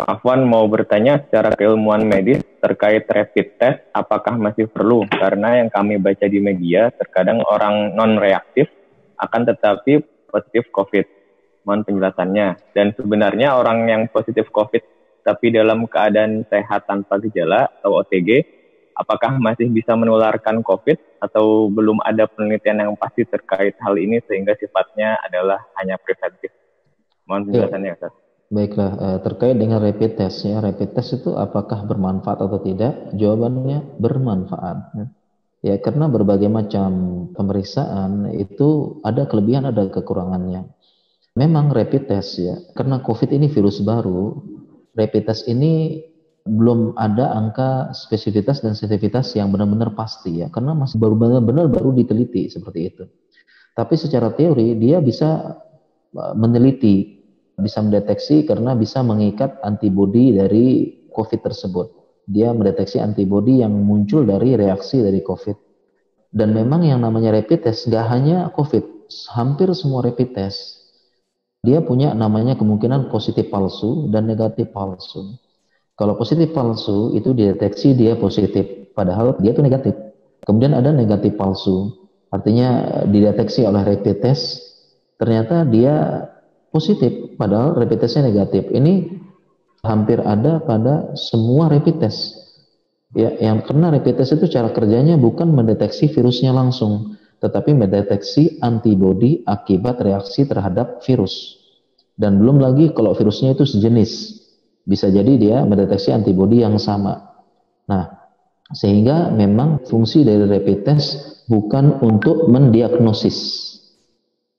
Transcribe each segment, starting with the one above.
Afwan mau bertanya secara keilmuan medis terkait rapid test, apakah masih perlu? Karena yang kami baca di media, terkadang orang non-reaktif akan tetapi positif COVID. Mohon penjelasannya. Dan sebenarnya orang yang positif COVID tapi dalam keadaan sehat tanpa gejala atau OTG, apakah masih bisa menularkan COVID atau belum ada penelitian yang pasti terkait hal ini sehingga sifatnya adalah hanya preventif? Mohon penjelasannya, Ustaz. Baiklah, terkait dengan rapid test ya, rapid test itu apakah bermanfaat atau tidak? Jawabannya bermanfaat. Ya, karena berbagai macam pemeriksaan itu ada kelebihan, ada kekurangannya. Memang rapid test ya, karena COVID ini virus baru, rapid test ini belum ada angka spesifitas dan sensitivitas yang benar-benar pasti ya, karena masih baru benar-benar baru diteliti seperti itu. Tapi secara teori dia bisa meneliti, bisa mendeteksi karena bisa mengikat antibodi dari COVID tersebut. Dia mendeteksi antibodi yang muncul dari reaksi dari COVID. Dan memang yang namanya rapid test nggak hanya COVID, hampir semua rapid test dia punya namanya kemungkinan positif palsu dan negatif palsu. Kalau positif palsu itu dideteksi dia positif, padahal dia itu negatif. Kemudian ada negatif palsu, artinya dideteksi oleh rapid test, ternyata dia positif, padahal rapid testnya negatif. Ini hampir ada pada semua rapid test. Ya, yang karena rapid test itu cara kerjanya bukan mendeteksi virusnya langsung, tetapi mendeteksi antibodi akibat reaksi terhadap virus. Dan belum lagi kalau virusnya itu sejenis, bisa jadi dia mendeteksi antibodi yang sama. Nah, sehingga memang fungsi dari rapid test bukan untuk mendiagnosis.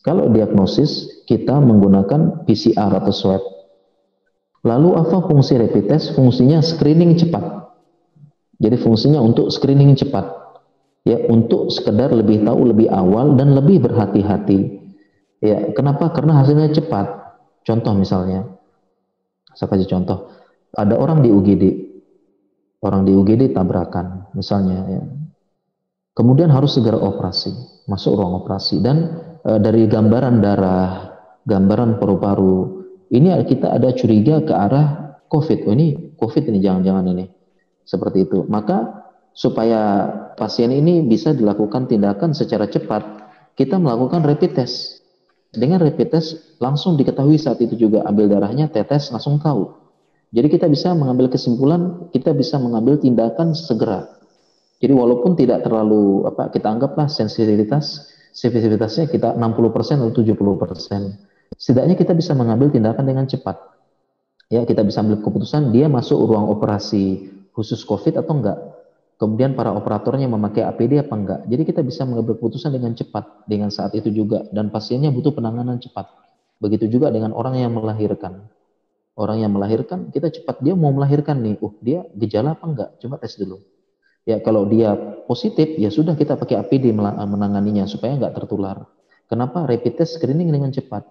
Kalau diagnosis, kita menggunakan PCR atau swab. Lalu apa fungsi rapid test? Fungsinya screening cepat. Jadi fungsinya untuk screening cepat. Ya, untuk sekedar lebih tahu lebih awal dan lebih berhati-hati. Ya, kenapa? Karena hasilnya cepat. Contoh misalnya, saya kasih contoh, ada orang di UGD tabrakan misalnya, ya. Kemudian harus segera operasi, masuk ruang operasi, dan dari gambaran darah, gambaran paru-paru, ini kita ada curiga ke arah COVID. Oh, ini COVID ini, jangan-jangan ini, seperti itu. Maka supaya pasien ini bisa dilakukan tindakan secara cepat, kita melakukan rapid test. Dengan rapid test langsung diketahui saat itu juga, ambil darahnya, tetes, langsung tahu. Jadi kita bisa mengambil kesimpulan, kita bisa mengambil tindakan segera. Jadi walaupun tidak terlalu kita anggaplah sensitivitasnya kita 60% atau 70%. Setidaknya kita bisa mengambil tindakan dengan cepat. Ya, kita bisa ambil keputusan dia masuk ruang operasi khusus COVID atau enggak. Kemudian para operatornya memakai APD apa enggak. Jadi kita bisa mengambil keputusan dengan cepat dengan saat itu juga, dan pasiennya butuh penanganan cepat. Begitu juga dengan orang yang melahirkan. Orang yang melahirkan, kita cepat, dia mau melahirkan nih, dia gejala apa enggak? Coba tes dulu. Ya, kalau dia positif, ya sudah kita pakai APD menanganinya supaya enggak tertular. Kenapa? Rapid test screening dengan cepat.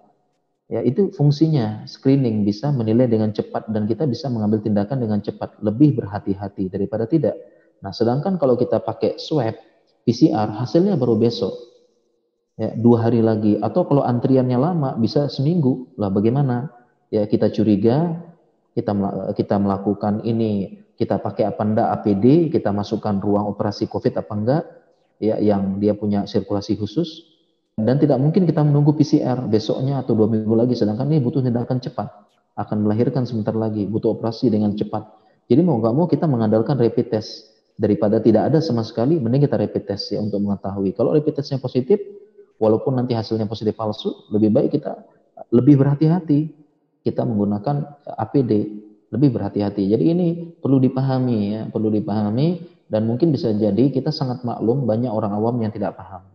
Ya, itu fungsinya, screening bisa menilai dengan cepat dan kita bisa mengambil tindakan dengan cepat, lebih berhati-hati daripada tidak. Nah, sedangkan kalau kita pakai swab, PCR, hasilnya baru besok, ya 2 hari lagi. Atau kalau antriannya lama, bisa seminggu. Lah bagaimana? Ya kita curiga, kita melakukan ini, kita pakai apa enggak APD, kita masukkan ruang operasi COVID apa enggak, ya yang dia punya sirkulasi khusus. Dan tidak mungkin kita menunggu PCR besoknya atau 2 minggu lagi, sedangkan ini butuh tindakan cepat. Akan melahirkan sebentar lagi, butuh operasi dengan cepat. Jadi mau nggak mau kita mengandalkan rapid test. Daripada tidak ada sama sekali, mending kita rapid test ya untuk mengetahui. Kalau rapid testnya positif, walaupun nanti hasilnya positif palsu, lebih baik kita lebih berhati-hati. Kita menggunakan APD, lebih berhati-hati. Jadi ini perlu dipahami ya, perlu dipahami, dan mungkin bisa jadi kita sangat maklum banyak orang awam yang tidak paham.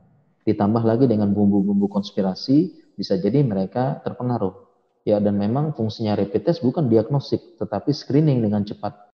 Ditambah lagi dengan bumbu-bumbu konspirasi, bisa jadi mereka terpengaruh. Ya, dan memang fungsinya rapid test bukan diagnostik, tetapi screening dengan cepat.